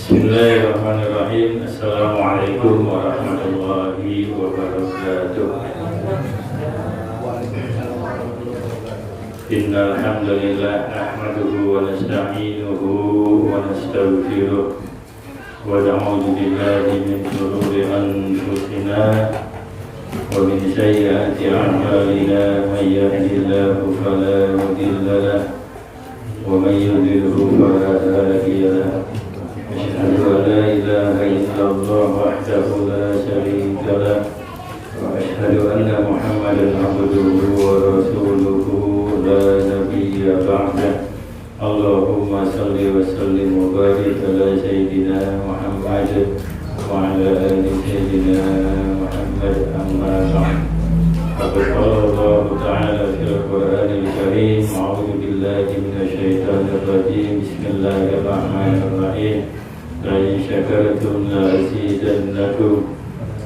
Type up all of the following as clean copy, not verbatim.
Bismillahirrahmanirrahim. Assalamualaikum warahmatullahi wabarakatuh. Innal hamdalillah nahmaduhu wa nasta'inuhu wa nastaghfiruh wa na'udzu billahi min shururi anfusina wa min sayyiati a'malina may yahdihillahu fala mudilla lahu wa may yudlilhu fala hadiya lahu. أشهد أن لا إله إلا الله وحده لا شريك له وأشهد أن محمدا عبده ورسوله لا نبي بعده. اللهم صل وسلم وبارك على سيدنا محمد وعلى آل سيدنا محمد. أما بعد فقد قال الله تعالى في القرآن الكريم: أعوذ بالله من الشيطان الرجيم. بسم الله الرحمن الرحيم. لئن شكرتم لأزيدنكم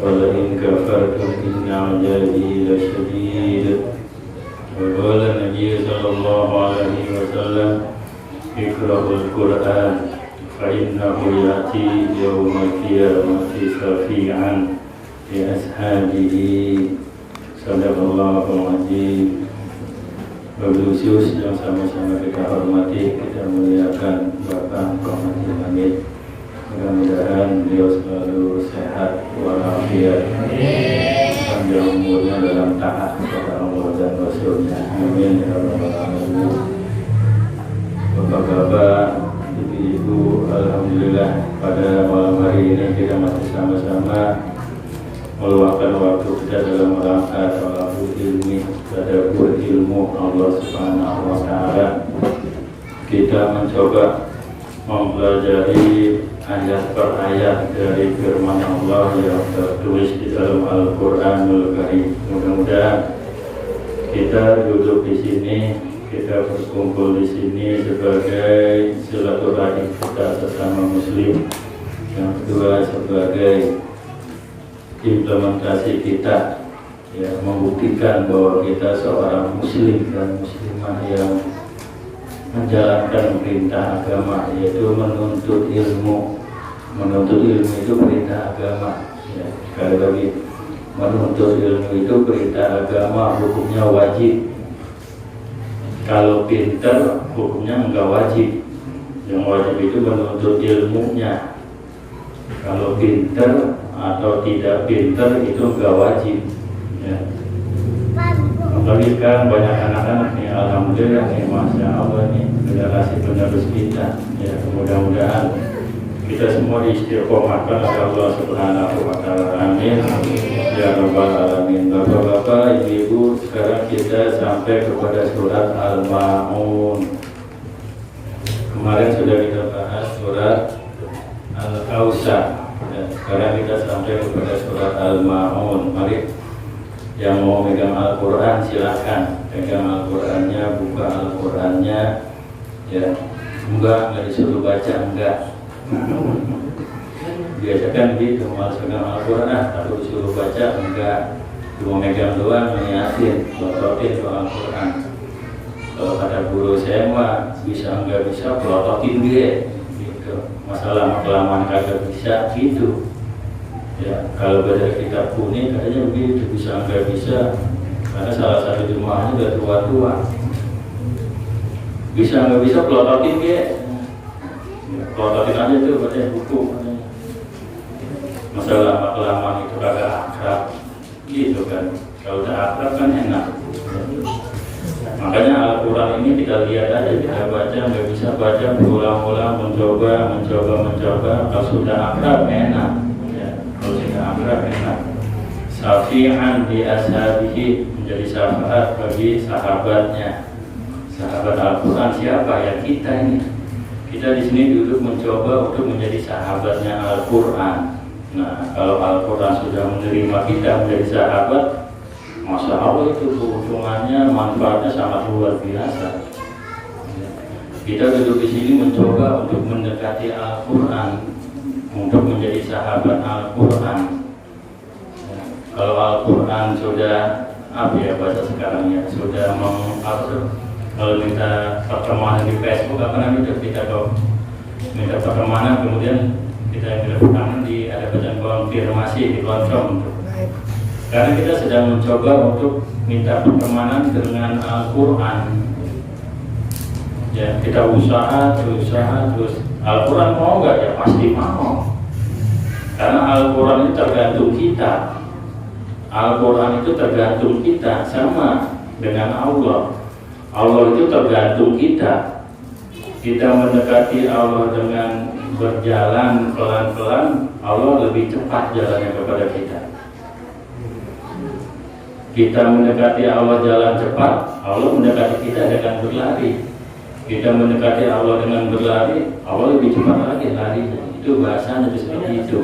ولئن كفرتم إن عذابي لشديد. وقال النبي صلى الله عليه وسلم: اقرأوا القرآن فإنه يأتي يوم القيامة شفيعا لأصحابه. Sadaqallahul azim. Bapak Khusus yang sama-sama kita hormati, kita muliakan Bapak Kohmati Hamid. Mudah-mudahan beliau selalu sehat walafiat, panjang umurnya dalam taat kepada Allah dan Rasulnya. Amin ya rabbal alamin. Bapak-bapak, ibu-ibu, alhamdulillah pada malam hari ini kita masih sama-sama meluangkan waktu kita dalam rangka talabul ilmi, tadabbur ilmu Allah Subhanahu wa taala. Kita mencoba mempelajari ayat per ayat dari firman Allah yang tertulis di dalam Al-Qur'anul Karim. Mudah-mudahan kita duduk di sini, kita berkumpul di sini sebagai silaturahim kita sesama muslim. Yang kedua sebagai implementasi kita, ya, membuktikan bahwa kita seorang muslim dan muslimah yang menjalankan perintah agama, yaitu menuntut ilmu. Menuntut ilmu itu perintah agama, ya. Sekali lagi, menuntut ilmu itu perintah agama, hukumnya wajib. Kalau pinter, hukumnya enggak wajib. Yang wajib itu menuntut ilmunya. Kalau pinter atau tidak pinter itu enggak wajib, ya. Apalagi kan banyak anak-anak nih, alhamdulillah nih, masya Allah nih, generasi penerus kita, ya. Mudah-mudahan kita semua diistiqomahkan oleh Allah Subhanahu wa taala. Amin ya rabbal alamin. Bapak-bapak, ibu-ibu, sekarang kita sampai kepada surat Al-Ma'un. Kemarin sudah kita bahas surat Al-Kautsar. Sekarang kita sampai kepada surat Al-Ma'un. Mari yang mau megang Al-Quran silahkan pegang Al-Qurannya, buka Al-Qurannya, ya. Enggak disuruh baca, enggak. Biasakan gitu, malas pegang Al-Quran, tapi disuruh baca, enggak. Cuma megang doang, niatin, pelototin doa Al-Quran. Kalau kata guru saya mah, bisa enggak bisa, pelototin dia. Masalah kelamaan kagak bisa gitu, ya. Kalau baca kitab kuning katanya begitu, bisa nggak bisa, karena salah satu jemaahnya udah tua-tua. Bisa nggak bisa, pelototin dia, ya, pelototin aja tuh baca buku. Masalah kelamaan itu kagak akrab gitu kan. Kalau udah akrab kan enak. Makanya Al-Quran ini kita lihat aja, kita baca, nggak bisa baca, berulang-ulang, mencoba. Kalau sudah akrab enak, ya. Kalau sudah akrab enak. Syafi'an di ashabihi, menjadi syafaat bagi sahabatnya. Sahabat Al-Quran siapa? Ya kita ini. Kita di sini duduk mencoba untuk menjadi sahabatnya Al-Quran. Nah, kalau Al-Quran sudah menerima kita menjadi sahabat, Masya Allah, itu keuntungannya, manfaatnya sangat luar biasa. Kita duduk di sini mencoba untuk mendekati Al-Quran, untuk menjadi sahabat Al-Quran. Kalau Al-Quran sudah bahasa sekarang ya, sudah kalau minta pertemanan di Facebook, apa namanya, kita kalau minta pertemanan kemudian saya bilang ada bacaan konfirmasi di kontrol. Karena kita sedang mencoba untuk minta pertemanan dengan Al-Quran. Ya, kita usaha terus. Al-Quran mau nggak? Ya pasti mau. Karena Al-Quran itu tergantung kita. Al-Quran itu tergantung kita, sama dengan Allah. Allah itu tergantung kita. Kita mendekati Allah dengan berjalan pelan-pelan, Allah lebih cepat jalannya kepada kita. Kita mendekati Allah jalan cepat, Allah mendekati kita dengan berlari. Kita mendekati Allah dengan berlari, Allah lebih cepat lagi larinya. Itu bahasanya seperti itu.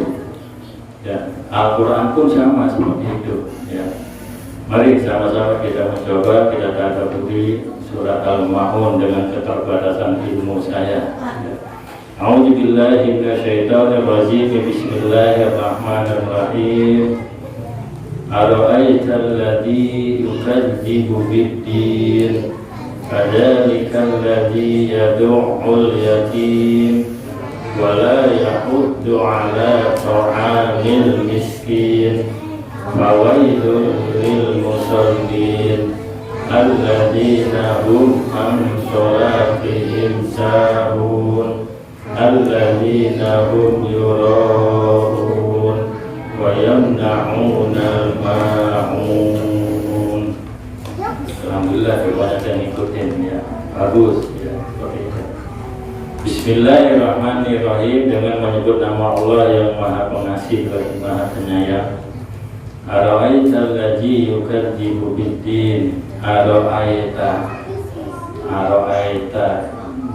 Ya, Al-Quran pun sama seperti itu. Ya. Mari sama-sama kita mencoba, kita tadabburi surat Al-Ma'un dengan keterbatasan ilmu saya. A'udzubillahi minasyaitonirrajim. Bismillahirrahmanirrahim. Ara'aital ladzi yukadzibu biddin, fadzalikal ladzi yad'ul yatim wa la yahuddu 'ala ta'amil miskin. Fawailul lil musallin alladzina hum an sholatihim sahun alladzina hum yura'un wa yamna'unal ma'un. Alhamdulillah banyak yang ikutin ya, bagus ya, seperti itu. Bismillahirrahmanirrahim, dengan menyebut nama Allah yang Maha Pengasih lagi Maha Penyayang. Ara'aital ladzi yukadzibu biddin. Ara'aita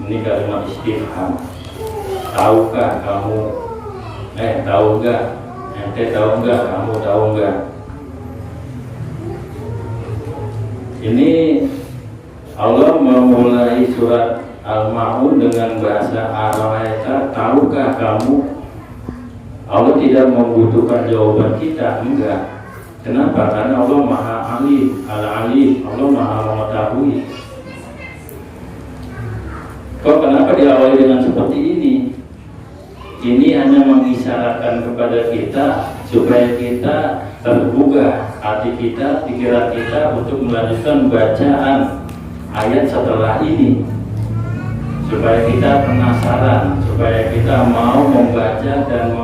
ini kalimat istifham. Tahukah kamu? Tahu enggak? Ente tahu enggak? Kamu tahu enggak? Ini Allah memulai surat Al-Ma'un dengan bahasa Ara'aita. Tahukah kamu? Allah tidak membutuhkan jawaban kita, enggak. Kenapa? Karena Allah Maha Alim, Al-Alim, Allah Maha mengetahui. Kok kenapa diawali dengan seperti ini? Ini hanya mengisyaratkan kepada kita supaya kita tergugah hati kita, pikiran kita untuk melanjutkan bacaan ayat setelah ini. Supaya kita penasaran, supaya kita mau membaca dan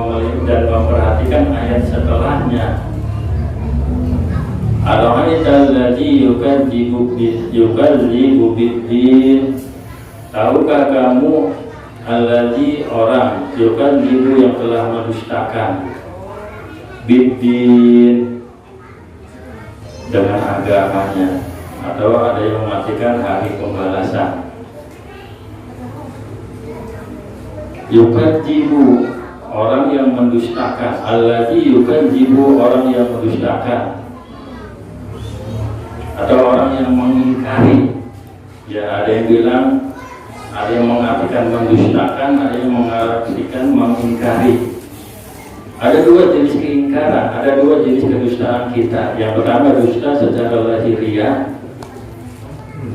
memperhatikan ayat setelahnya. Ara'aital ladzi yukadzibu biddin. Tahukah kamu alladzi orang yukadzibu yang telah mendustakan biddin dengan agamanya, atau ada yang mengartikan hari pembalasan. Yukadzibu orang yang mendustakan, alladzi yukadzibu orang yang mendustakan, atau orang yang mengingkari. Ya, ada yang bilang, ada yang mengartikan mendustakan, ada yang mengartikan mengingkari. Ada dua jenis keingkaran, ada dua jenis kedustaan kita. Yang pertama dusta secara lahiriah,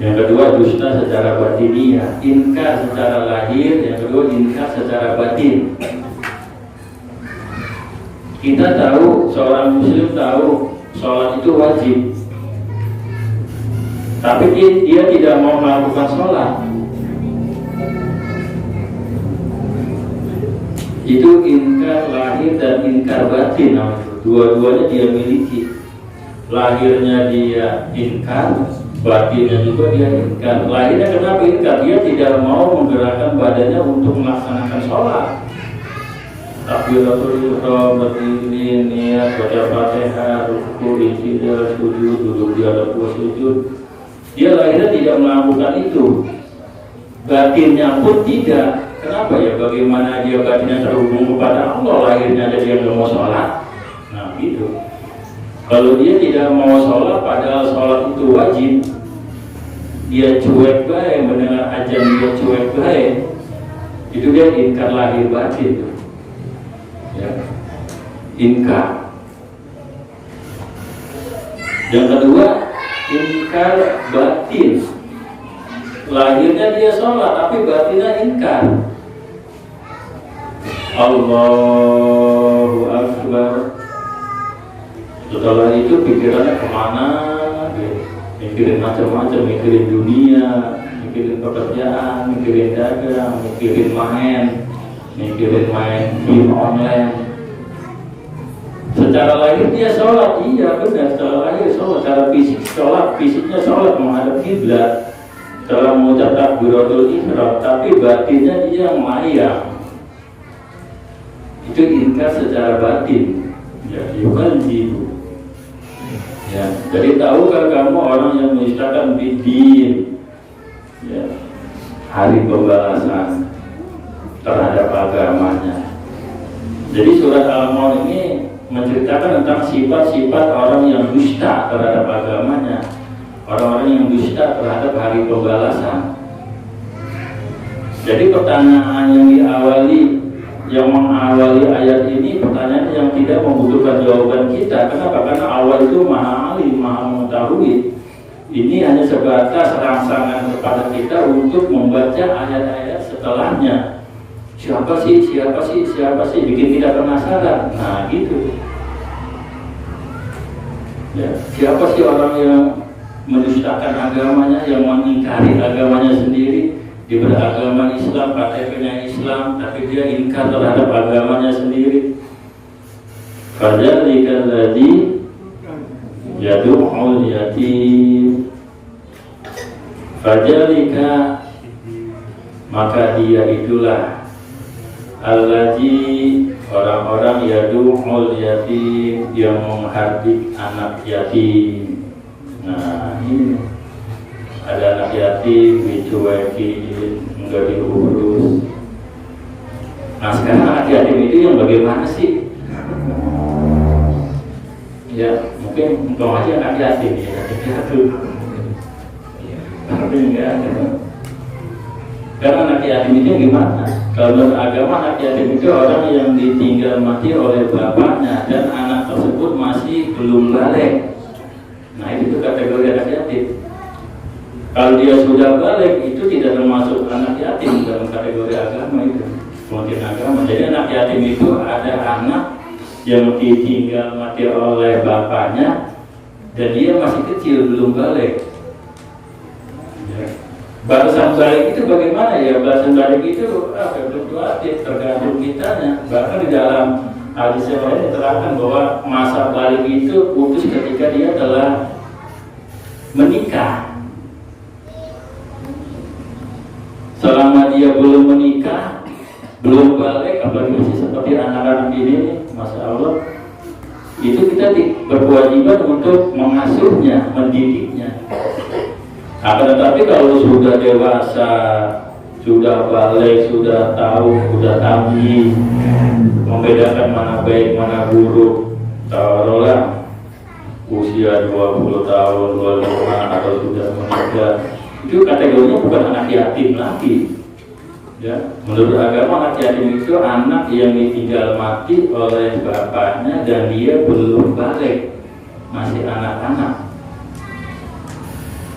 yang kedua dusta secara batiniah. Ingkar secara lahir, yang kedua ingkar secara batin. Kita tahu, seorang muslim tahu sholat itu wajib, tapi dia tidak mau melakukan sholat. Itu ingkar lahir dan ingkar batin. Dua-duanya dia miliki. Lahirnya dia ingkar, batinnya juga dia ingkar. Lahirnya kenapa ingkar? Dia tidak mau menggerakkan badannya untuk melaksanakan sholat. Takbiratul ihram, berdiri, niat, baca Fatihah, ruku, i'tidal, sujud, duduk di atas sujud. Dia lahirnya tidak melakukan itu. Batinnya pun tidak. Kenapa ya? Bagaimana dia batinnya terhubung kepada Allah, lahirnya dia nggak mau sholat? Nah gitu. Kalau dia tidak mau sholat, padahal sholat itu wajib, dia cuek baik, mendengar ajan dia cuek baik, itu dia ingkar lahir batin. Ya. Ingkar. Yang kedua, ingkar batin. Lahirnya dia sholat, tapi batinnya ingkar. Allahu Akbar. Setelah itu pikirannya kemana? Mikirin macam-macam, mikirin dunia, mikirin pekerjaan, mikirin dagang, mikirin main game online. Secara lahir dia sholat, iya benar, secara lahir sholat, secara fisik sholat, fisiknya sholat menghadap kiblat, setelah mengucap takbiratul ihram, tapi batinnya dia melayang. Itu ingkar secara batin, ya bukan jiwa. Ya, jadi tahukah kamu orang yang menistakan bidin, ya, hari pembalasan terhadap agamanya. Jadi surat Al-Mulk ini menceritakan tentang sifat-sifat orang yang dusta terhadap agamanya, orang-orang yang dusta terhadap hari pembalasan. Jadi pertanyaan yang mengawali ayat ini pertanyaan yang tidak membutuhkan jawaban kita. Kenapa? Karena awal itu maha alim, maha mengetahui. Ini hanya sebatas rangsangan kepada kita untuk membaca ayat-ayat setelahnya. Siapa sih, bikin kita penasaran. Nah gitu ya, siapa sih orang yang mendustakan agamanya, yang mengingkari agamanya sendiri. Dia beragama Islam, KTP-nya Islam, tapi dia ingkar terhadap agamanya sendiri. Fadzalika alladzi yad'ul yatim. Fadzalika, maka dia itulah alladzi, orang-orang yad'ul yatim, yang menghardik anak yatim. Nah ini ada anak yatim dicuekin, enggak diurus. Nah sekarang anak yatim itu yang bagaimana sih? Ya mungkin engkau aja anak yatim ya, yatim tapi enggak. Karena anak yatim itu gimana? Kalau menurut agama anak yatim itu orang yang ditinggal mati oleh bapaknya dan anak tersebut masih belum balik. Nah itu kategori anak yatim. Kalau dia sudah balik itu tidak termasuk anak yatim dalam kategori agama itu, pengertian agama. Jadi anak yatim itu ada anak yang ditinggal mati oleh bapaknya dan dia masih kecil belum balik. Ya. Balasan balik itu bagaimana ya? Balasan balik itu fluktuatif, tergantung kitanya. Bahkan di dalam hadis yang lain diterangkan bahwa masa balik itu putus ketika dia telah menikah. Selama dia belum menikah, belum balik, apalagi masih seperti anak-anak ini nih, Masya Allah, itu kita berkewajiban untuk mengasuhnya, mendidiknya. Akan tetapi kalau sudah dewasa, sudah balik, sudah tahu, sudah tamyiz, membedakan mana baik, mana buruk, taruhlah usia 20 tahun, 25 atau sudah menikah, itu kategorinya bukan anak yatim lagi. Ya, menurut agama anak yatim itu anak yang ditinggal mati oleh bapaknya dan dia belum balik, masih anak-anak.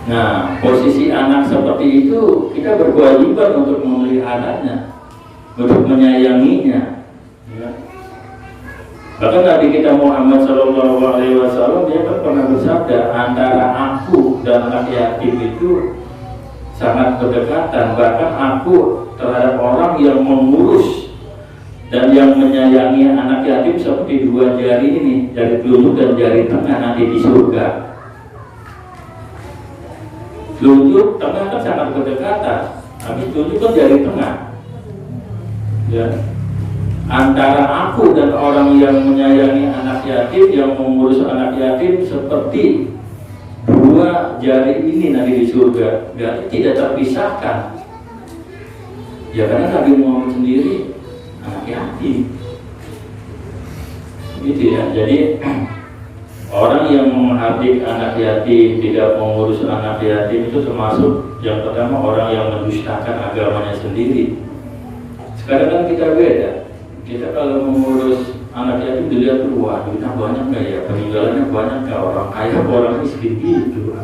Nah, posisi anak seperti itu kita berkewajiban untuk memeliharanya, untuk menyayanginya. Ya. Bahkan Nabi kita Muhammad SAW dia kan pernah bersabda, antara aku dan anak yatim itu sangat berdekatan. Bahkan aku terhadap orang yang mengurus dan yang menyayangi anak yatim seperti dua jari ini, jari telunjuk dan jari tengah nanti di surga. Telunjuk tengah kan sangat berdekatan, tapi telunjuk kan jari tengah. Ya. Antara aku dan orang yang menyayangi anak yatim, yang mengurus anak yatim seperti dua jari ini nanti di surga, berarti tidak terpisahkan. Ya karena Nabi Muhammad sendiri anak yatim, gitu ya. Jadi orang yang menghardik anak yatim, tidak mengurus anak yatim itu termasuk yang pertama orang yang mendustakan agamanya sendiri. Sekarang kan kita beda. Kita kalau mengurus anak yatim dilihat tuh, wah duitnya banyak nggak ya, peninggalannya banyak nggak, orang kaya orang miskin gitu.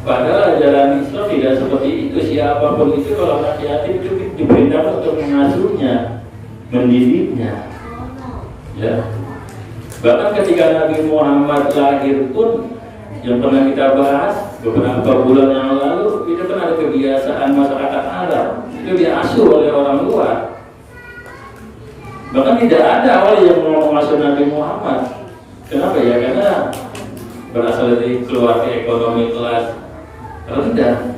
Padahal ajaran Islam tidak seperti itu. Siapapun itu kalau anak yatim itu diperintahkan untuk mengasuhnya, mendidiknya. Ya. Bahkan ketika Nabi Muhammad lahir pun, yang pernah kita bahas beberapa bulan yang lalu, itu kan ada kebiasaan masyarakat Arab, itu diasuh oleh orang luar. Bahkan tidak ada awal yang mau mengasuh Nabi Muhammad. Kenapa ya? Karena berasal dari keluarga ekonomi kelas rendah.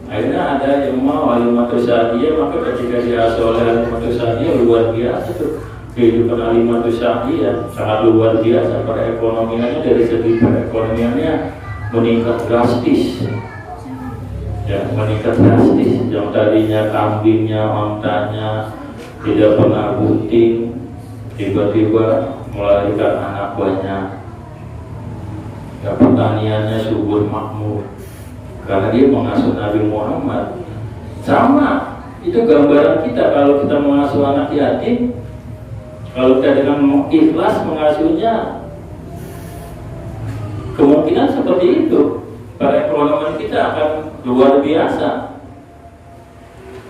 Akhirnya ada yang mau Halimatus Sa'diyah, maka ketika diasuh oleh Halimatus Sa'diyah luar biasa tuh. Kehidupan Halimatus Sa'diyah sangat luar biasa. Perekonomiannya dari segi perekonomiannya meningkat drastis. Ya, meningkat drastis. Yang tadinya kambingnya, ontanya tidak pernah bunting, tiba-tiba melahirkan anak banyak. Ya, pertaniannya subur makmur karena dia mengasuh Nabi Muhammad. Sama, itu gambaran kita kalau kita mengasuh anak yatim. Kalau kita dengan ikhlas mengasuhnya, kemungkinan seperti itu, perekonomian kita akan luar biasa.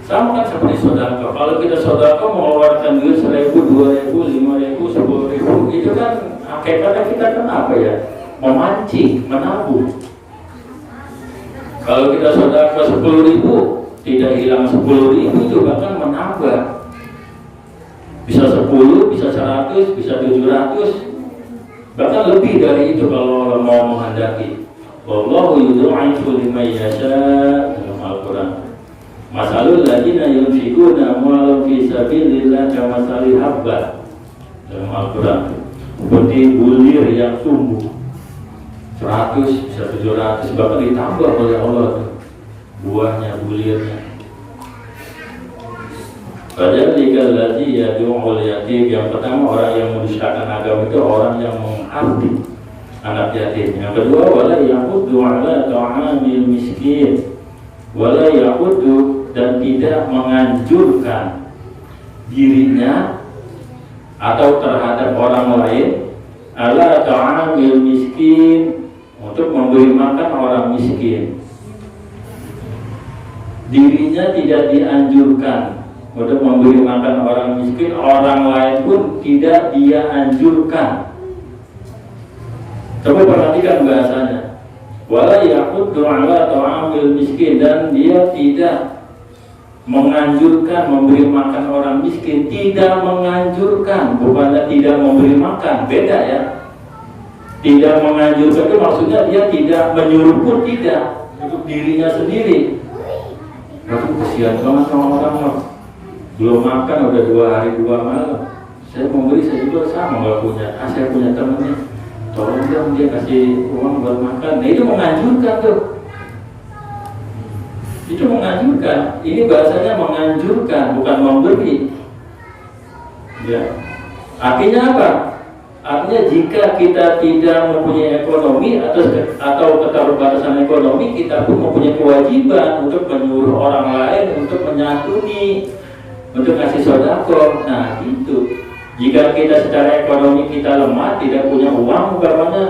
Sama kan seperti sodako. Kalau kita sodako mengeluarkan duit 1.000, 2.000, 5.000, 10.000, itu kan hakikatnya kita kan apa ya? Memancing, menabung. Kalau kita sodako 10.000, tidak hilang 10.000, itu bahkan menambah. Bisa 10, bisa 100, bisa 700, bahkan lebih dari itu kalau mau menghendaki. Wallahu yudha'ifu liman yasha' dalam Al-Quran. Masalul ladzina yunfiquna amwalahum fi sabilillah kamathali habbah dalam Al-Quran. Seperti bulir yang tumbuh 100, bisa 700, bahkan ditambah oleh Allah buahnya, bulirnya. Padahal jika lagi ya doa yatim, yang pertama orang yang mendustakan agama itu orang yang mengabdi anak yatim. Yang kedua wala yaquddu ala ta'amil miskin, wala yaquddu, dan tidak menganjurkan dirinya atau terhadap orang lain ala ta'amil miskin, untuk memberi makan orang miskin. Dirinya tidak dianjurkan untuk memberi makan orang miskin, orang lain pun tidak dia anjurkan. Coba perhatikan bahasanya. Wala yaquddu ala ta'amil miskin, dan dia tidak menganjurkan memberi makan orang miskin. Tidak menganjurkan, bukannya tidak memberi makan, beda ya. Tidak menganjurkan itu maksudnya dia tidak menyuruh pun tidak, untuk dirinya sendiri. Aduh, kesian banget sama orang, belum makan udah 2 hari 2 malam. Saya mau beli, saya juga sama nggak punya. Saya punya temennya, tolong dong dia kasih uang buat makan. Nah itu menganjurkan tuh. Itu menganjurkan. Ini bahasanya menganjurkan, bukan memberi. Ya. Artinya apa? Artinya jika kita tidak mempunyai ekonomi atau keterbatasan ekonomi, kita pun mempunyai kewajiban untuk menyuruh orang lain untuk menyantuni, untuk kasih sodako. Nah itu, jika kita secara ekonomi kita lemah, tidak punya uang umpamanya,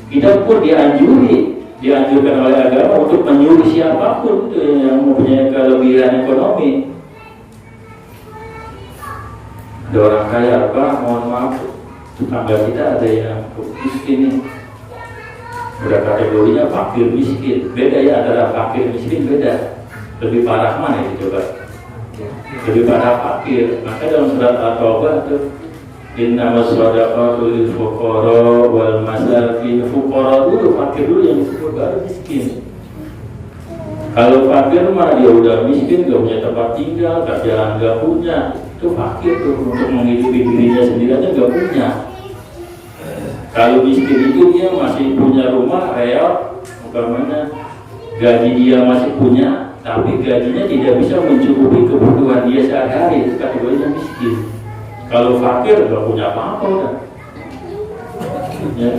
kita pun dianjurkan oleh agama untuk menyuruh siapapun itu yang mempunyai kelebihan ekonomi. Ada orang kaya, Pak, mohon maaf, tetangga kita ada yang miskin nih. Udah kategorinya fakir miskin, beda ya, antara fakir miskin beda. Lebih parah mana ya coba? Lebih pada fakir. Maka dalam surat At-Taubah itu innamas shadaqatu lil fuqara wal masakin. Fuqara dulu, fakir dulu yang disebut, baru miskin. Kalau fakir mah dia udah miskin, gak punya tempat tinggal, kerjaan gak punya, itu fakir tuh, untuk menghidupi dirinya sendiri aja gak punya. Kalau miskin itu dia masih punya rumah real, umpamanya gaji dia masih punya, tapi gajinya tidak bisa mencukupi kebutuhan dia sehari-hari, itu kategorinya miskin. Kalau fakir nggak punya apa-apa udah. Ya.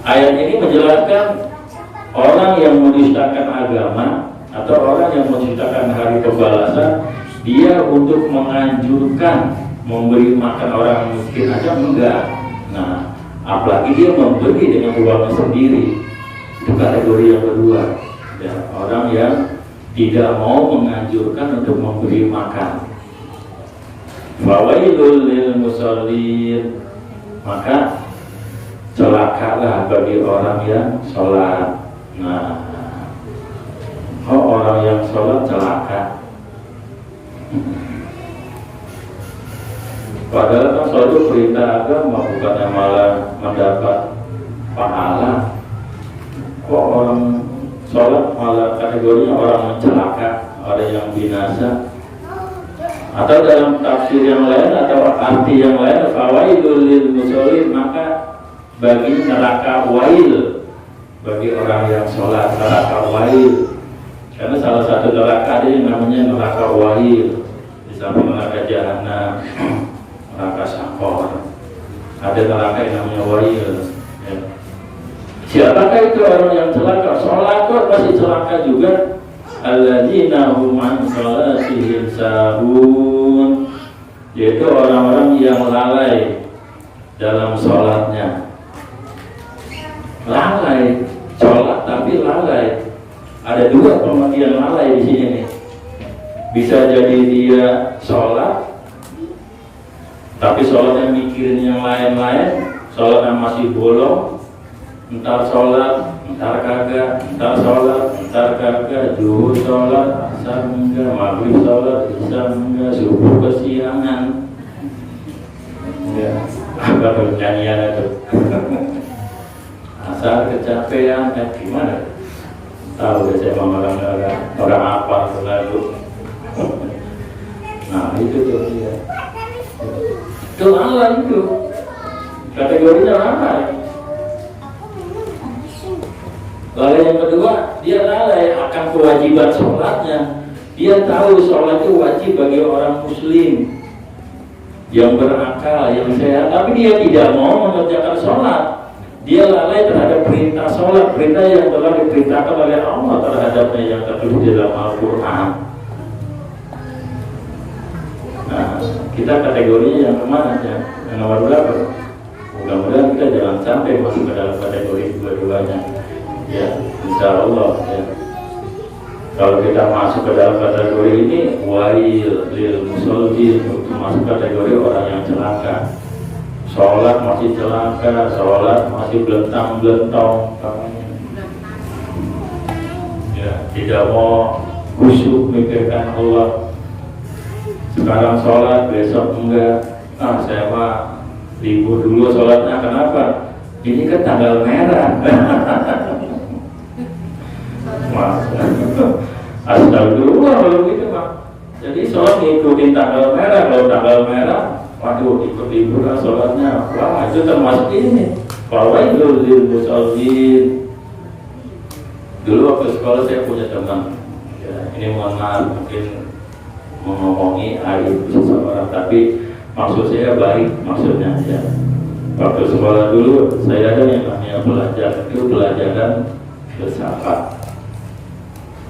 Ayat ini menjelaskan orang yang mendustakan agama atau orang yang mendustakan hari pembalasan, dia untuk menganjurkan memberi makan orang miskin aja enggak. Nah, apalagi dia memberi dengan uangnya sendiri, itu kategori yang kedua. Ya, orang yang tidak mau menganjurkan untuk memberi makan. Fawailul lil musallin, maka celakalah bagi orang yang sholat. Nah, orang yang sholat celaka. Padahal kan sholat itu perintah agama, bukannya malah mendapat pahala. Kok orang sholat malah kategorinya orang mencelaka, orang yang binasa? Atau dalam tafsir yang lain atau arti yang lain, fawailul lil musallin, maka bagi neraka wail, bagi orang yang sholat neraka wail. Karena salah satu neraka ada yang namanya neraka wail, di samping neraka jahanam, neraka sakor, ada neraka yang namanya wail. Ya. Siapakah itu orang yang celaka? Sholat kok pasti celaka juga. Alladzina hum an sholatihim sahun, yaitu orang-orang yang lalai dalam sholatnya. Lalai, sholat tapi lalai. Ada dua pengertian lalai di sini nih. Bisa jadi dia sholat, tapi sholatnya mikirin yang lain-lain, sholatnya masih bolong. Entar sholat, entar kagak, entar sholat, entar kagak, zuhur sholat, asar enggak, maghrib sholat, isya enggak, subuh kesiangan. Ya, apa nyanyian itu? Asar kecapean, gimana? Tahu ya saya orang apa selalu. Nah itu tuh dia. Itu Allah itu. Kategorinya lalai. Lalu yang kedua, dia lalai akan kewajiban sholatnya. Dia tahu sholat itu wajib bagi orang muslim yang berakal, yang sehat, tapi dia tidak mau mengerjakan sholat. Dia lalai terhadap perintah sholat, perintah yang telah diperintahkan oleh Allah terhadapnya yang tertulis di dalam Al-Quran. Nah, kita kategorinya yang kemana ya? Yang nomor berapa? Mudah-mudahan kita jangan sampai masuk ke dalam kategori dua-duanya. Ya, insya Allah ya. Kalau kita masuk ke dalam kategori ini, wail lil musallin, masuk kategori orang yang celaka. Sholat masih celaka, sholat masih belentang-belentong, ya, tidak mau khusyuk mikirkan Allah. Sekarang sholat, besok enggak. Saya mah libur dulu sholatnya, kenapa? Ini kan tanggal merah. Astagfirullah kalau gitu Pak. Jadi sholat ngikutin tanggal merah. Kalau tanggal merah, waduh ikut libur lah sholatnya. Wah itu termasuk ini. Fawailul lil musallin. Dulu waktu sekolah saya punya teman. Ya, ini mohon maaf mungkin mengomongi aib seseorang, tapi maksud saya baik maksudnya ya. Waktu sekolah dulu saya ada yang namanya belajar, itu pelajaran filsafat.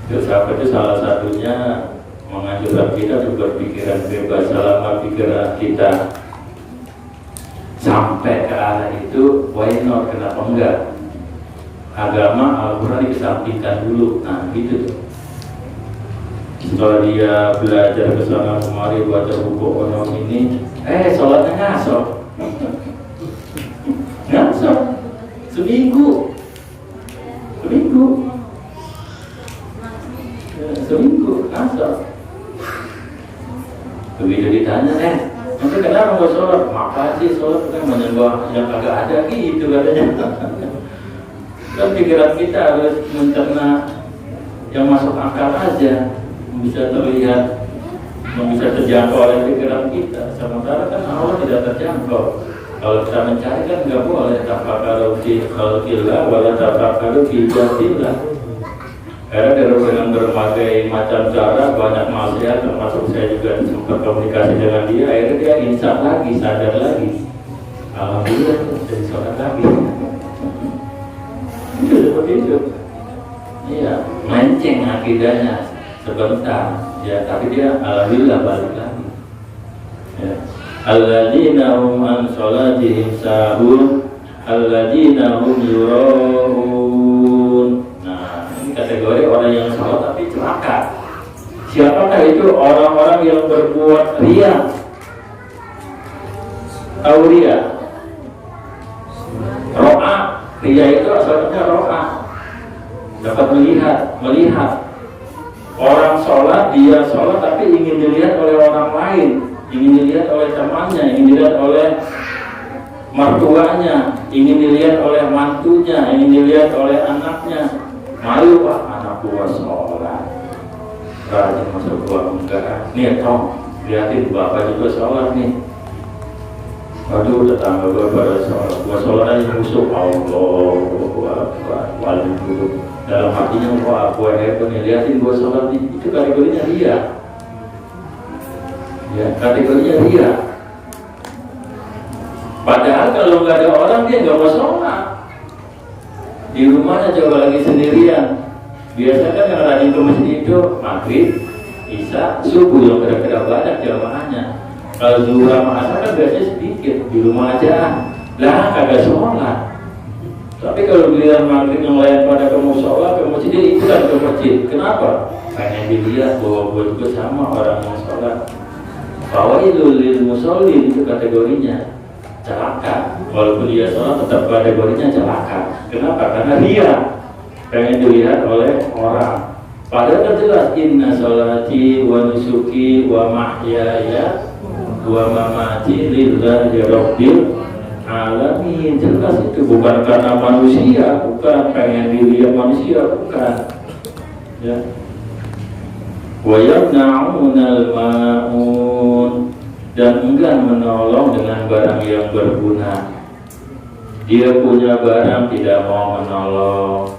Filsafat itu salah satunya menganjurkan kita untuk berpikiran bebas. Selama pikiran kita sampai ke arah itu, why not? Kenapa enggak? Agama Al-Quran dikesampingkan dulu. Nah gitu tuh. Setelah dia belajar ke sana kemari baca buku ekonomi ini, sholatnya ngaso. Ngaso seminggu ngaso. Begitu ditanya, nanti kenapa nggak sholat? Makasih sholat kan menyembah yang kagak ada gitu katanya. Dan pikiran kita harus mencerna yang masuk akal aja, bisa terlihat, yang bisa terjangkau oleh pikiran kita. Sementara kan Allah tidak terjangkau. Kalau kita mencari kan nggak boleh tafakkaru fi khalqillah wala tafakkaru fi dzatillah. Karena dengan berbagai macam cara, banyak maksiat, termasuk saya juga sempat komunikasi dengan dia, akhirnya dia insaf lagi, sadar lagi. Alhamdulillah jadi sholat lagi. Itu seperti itu. Iya, menceng akidahnya sebentar, ya, tapi dia alhamdulillah balik lagi. Ya. Alladzina hum an sholatihim sahun, alladzina hum yura'un. Nah, ini kategori orang orang yang sholat tapi celaka. Siapakah itu? Orang-orang yang berbuat riya. Tahu riya? Ro'a. Riya itu asalnya ro'a. Dapat melihat. Orang sholat, dia sholat tapi ingin dilihat oleh orang lain, ingin dilihat oleh temannya, ingin dilihat oleh mertuanya, ingin dilihat oleh mantunya, ingin dilihat oleh anaknya. Malu, Pak, anak gua sholat, rajin masuk gua enggak. Nih, Tom, lihatin bapak juga sholat nih. Aduh, tetangga gua pada sholat, gua sholat aja musuh. Allah, wajib dulu. Dalam hatinya, wah, gua hebat nih, lihatin gua sholat nih. Itu kategorinya dia. Ya, kategorinya dia. Padahal kalau nggak ada orang dia nggak mau sholat. Di rumahnya coba lagi sendirian. Biasa kan yang rajin ke masjid itu maghrib, isya, subuh yang kira-kira banyak jamaahnya. Kalau zuhur sama asar kan biasanya sedikit, di rumah aja. Lah kagak sholat. Tapi kalau giliran maghrib yang lain pada ke musola, ke masjid, dia ikutan ke masjid. Kenapa? Pengen dilihat bahwa gue juga sama orang yang sholat. Fawailul lil musallin itu kategorinya celaka. Walaupun dia sholat tetap kategorinya celaka. Kenapa? Karena dia pengen dilihat oleh orang. Padahal kan jelas inna sholati wa nusuki wa mahyaya wa mamati lillahi rabbil alamin. Jelas itu bukan karena manusia, bukan pengen dilihat manusia, bukan. Ya. Wa yamna'unal ma'un, dan enggan menolong dengan barang yang berguna. Dia punya barang tidak mau menolong.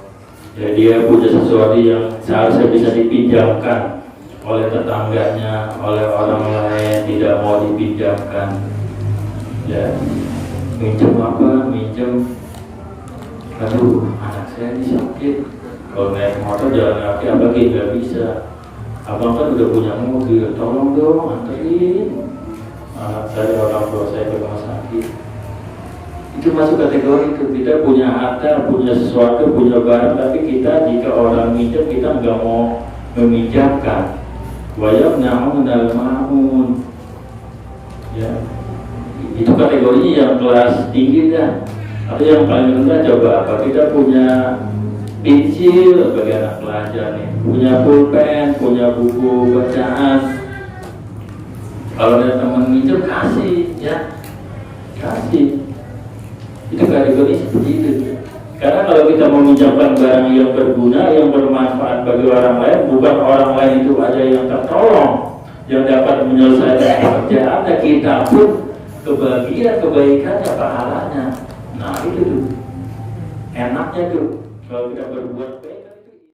Ya, dia punya sesuatu yang seharusnya bisa dipinjamkan oleh tetangganya, oleh orang lain, tidak mau dipinjamkan. Ya, minjem apa? Minjem. Aduh, anak saya ini sakit. Kalau naik motor jalan kaki apalagi nggak bisa. Abang kan udah punya mobil, tolong dong anterin anak saya, orang tua saya ke rumah sakit. Itu masuk kategori itu. Kita punya harta, punya sesuatu, punya barang, tapi kita jika orang minjem kita nggak mau meminjamkan. Wajib na'unal ma'un. Ya, itu kategorinya yang kelas tinggi dah. Atau yang paling rendah coba apa? Kita punya pensil bagi anak pelajar nih, punya pulpen, punya buku bacaan. Kalau ada teman minjem kasih, ya kasih. Itu kategori seperti itu. Karena kalau kita meminjamkan barang yang berguna, yang bermanfaat bagi orang lain, bukan orang lain itu aja yang tertolong, yang dapat menyelesaikan pekerjaan, kita pun kebahagiaan, kebaikannya, pahalanya. Nah itu tuh enaknya tuh kalau kita berbuat baik.